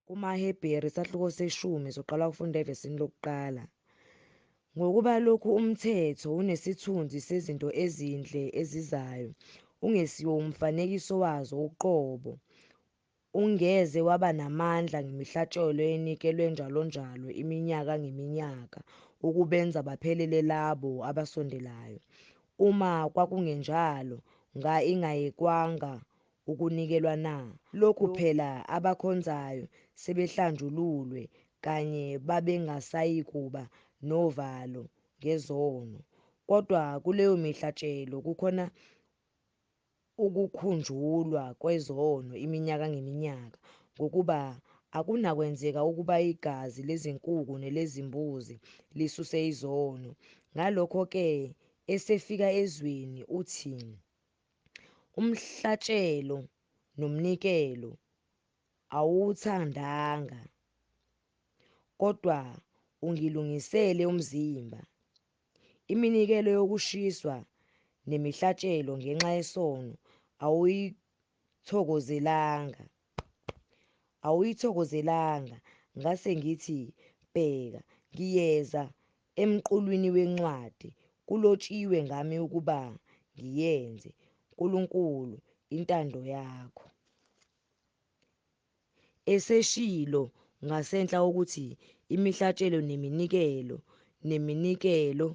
KumaHebheru isahluko seshumi soqala ukufunda evesini lokuqala. Ngokuba lokhu umthetho unesithunzi sezinto ezinhle ezizayo, ungesiwo umfanekiso wazo uqobo, ungeze waba namandla ngemihlatshelo enikelwe njalonjalo iminyaka ngeminyaka ukubenza baphelele labo abasondelayo. Uma kwakungenjalo, ingayekwanga ukunikelwa na? Lokhu phela abakhonzayo sebehlanjululwe kanye babengasayikuba novalo ngezono. Kodwa kuleyo mihlatshelo kukhona ukukhunjulwa kwezono iminyaka ngeminyaka, ngokuba akunakwenzeka ukuba igazi lezinkukhu nelezimbuzi lisuse izono. Ngalokho-ke esefika ezweni uthi, umhlatshelo nomnikelo awuwuthandanga, kodwa ungilungisele umzimba. Iminikelo yokushiswa nemihlatshelo ngenxa yesono awuyithokozelanga. Ngase ngithi, bheka, ngiyeza emqulwini wencwadi, kulotshiwe ngami ukuba ngiyenze, Nkulunkulu, intando yakho. Eseshilo ngasenhla ukuthi imihlatshelo neminikelo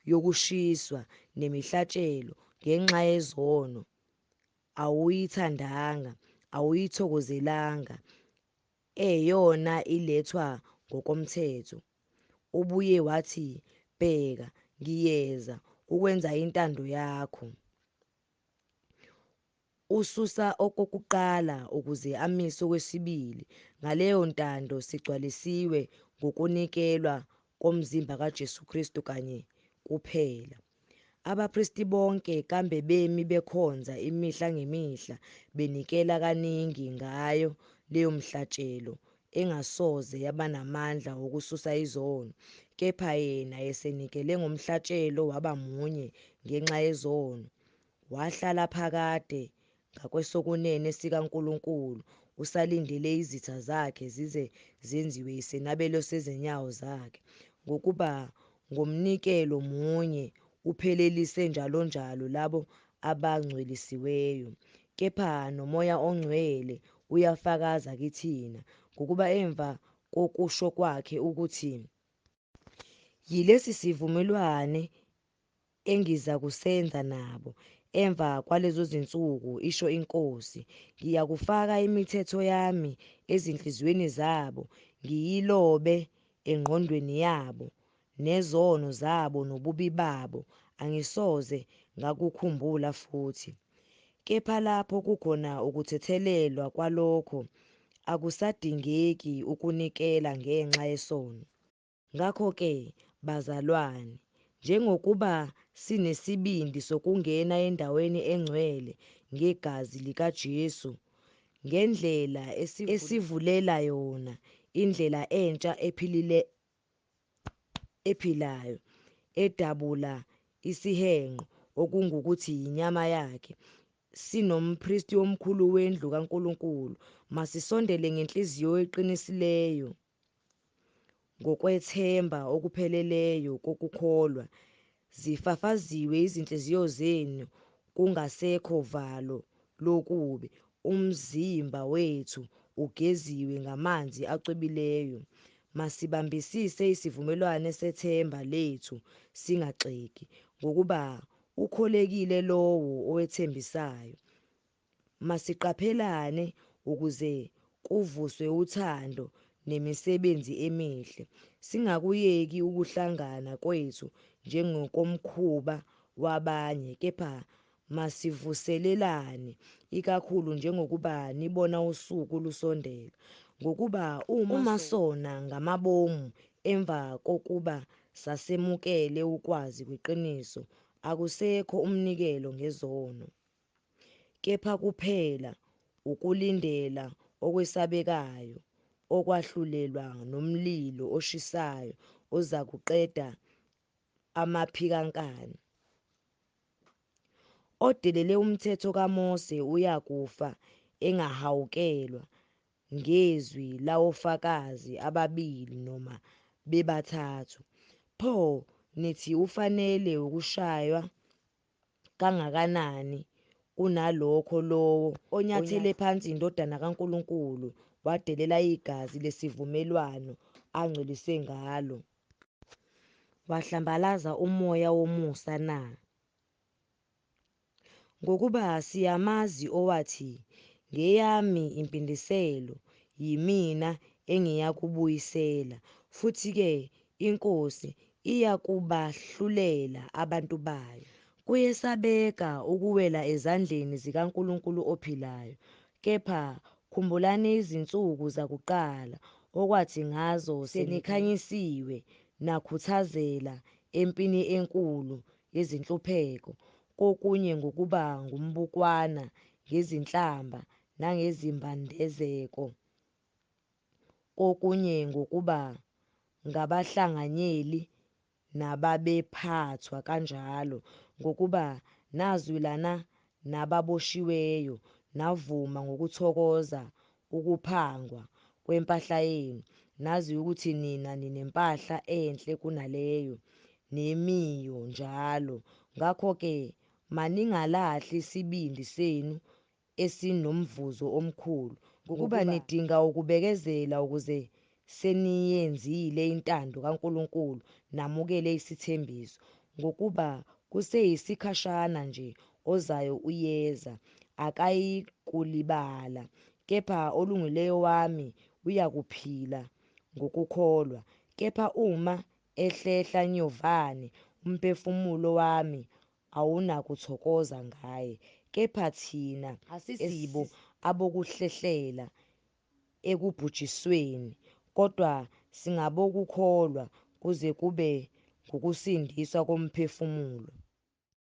yokushiswa nemihlatshelo ngenxa yezono awuyithandanga, awuyithokozelanga, eyona ilethwa ngokomthetho. Ubuye wathi, bheka, ngiyeza ukwenza intando yakho. Ususa okokuqala ukuze amise okwesibili. Ngaleyo ntando sigcwalisiwe ngokunikelwa komzimba kaJesu Kristu kanye kuphela. Abapristi bonke kambe bemi bekhonza imihla ngemihla benikela kaningi ngayo leyo mhlatshelo engasoze yaba namandla wokususa izono, kepha yena esenikele ngomhlatshelo waba munye ngenxa yezono, wahlala phakade ngakwesokunene sikaNkulunkulu, usalindele izitha zakhe zize zenziwe isenabelo sezinyawo zakhe, ngokuba ngomnikelo munye uphelelise njalonjalo labo abangcwelisiweyo. Kepha noMoya oNgcwele uyafakaza kithina, ngokuba emva kokusho kwakhe ukuthi, yilesi sivumelwano engizakusenza nabo emva kwalezo zinsuku, isho iNkosi, ngiyakufaka imithetho yami ezinhliziyweni zabo, ngiyilobe engqondweni yabo, nezono zabo nobubi babo angisoze ngakukhumbula futhi. Kepha lapho kukhona ukuthethelelwa kwalokho, akusadingeki ukunikela ngenxa yesono. Ngakho-ke, bazalwane, njengokuba sinesibindi sokungena endaweni engcwele ngegazi likaJesu, ngendlela esivulela yona indlela entsha ephilayo, edabula isihenqo okungukuthi yinyama yakhe, sinompristi omkhulu wendlu kaNkulunkulu, masisondele ngenhliziyo eqinisileyo ngokwethemba okupheleleyo kokukholwa, zifafaziwe izinhliziyo zenu kungasekho valo lokubi, umzimba wethu ugeziwe ngamanzi acwebileyo. Masibambisise isivumelwano sethemba lethu singagxeki, ngokuba ukholekile lowo owethembisayo. Masiqaphelane ukuze kuvuswe uthando nemisebenzi emihle, singakuyeki ukuhlangana kwethu njengokomkhuba wabanye, kepha masivuselelane, ikakhulu njengokuba nibona usuku lusondela, ngokuba uma sona ngamabomu emva kokuba sasemukele ukwazi kweqiniso, akusekho umnikelo ngezono, kepha kuphela ukulindela okwesabekayo, okwahlulelwa nomlilo oshisayo ozakuqeda amaphikankani. Odelele umthetho kaMose uyakufa engahawukelwa ngezwi lawofakazi ababili noma bebathathu. Pho nithi ufanele ukushaywa kangakanani kunalokho lowo onyathele phansi indodana kaNkulunkulu wadelela igazi lesivumelwano angcolise ngalo, wahlambalaza umoya womusa na? Ngokuba siyamazi owathi, ngeyami impindiselo, yimina engiyakubuyisela, futhi-ke iNkosi iyakubahlulela abantu bayo. Kuyesabeka ukuwela ezandleni zikaNkulunkulu ophilayo, kepha khumbulani izinsuku zakuqala okwathi ngazo senikhanyisiwe nakhuthazela empini enkulu yezinhlupheko, kokunye ngokuba ngumbukwana ngezinhlamba nangezimbandezeko, kokunye ngokuba ngabahlanganyeli nababephathwa kanjalo, ngokuba nazwelana nababoshiweyo, navuma ngokuthokoza ukuphangwa kwempahla yenu, nazi ukuthi nina ninempahla enhle kunaleyo, nemiyo njalo. Ngakho-ke maningalahli isibindi senu esinomvuzo omkhulu, ngokuba nidinga ukubekezela ukuze seniyenzile intando kaNkulunkulu namukele isithembiso, ngokuba kuseyisikhashana nje, ozayo uyeza, akayikulibala, kepha olungileyo wami uyakuphila ngokukholwa. Kepha uma ehlehla nyovane, umphefumulo wami awunakuthokoza ngaye. Kepha thina asisibo abokuhlehlela ekubhujisweni, kodwa singabokukholwa kuze kube ngukusindiswa komphefumulo.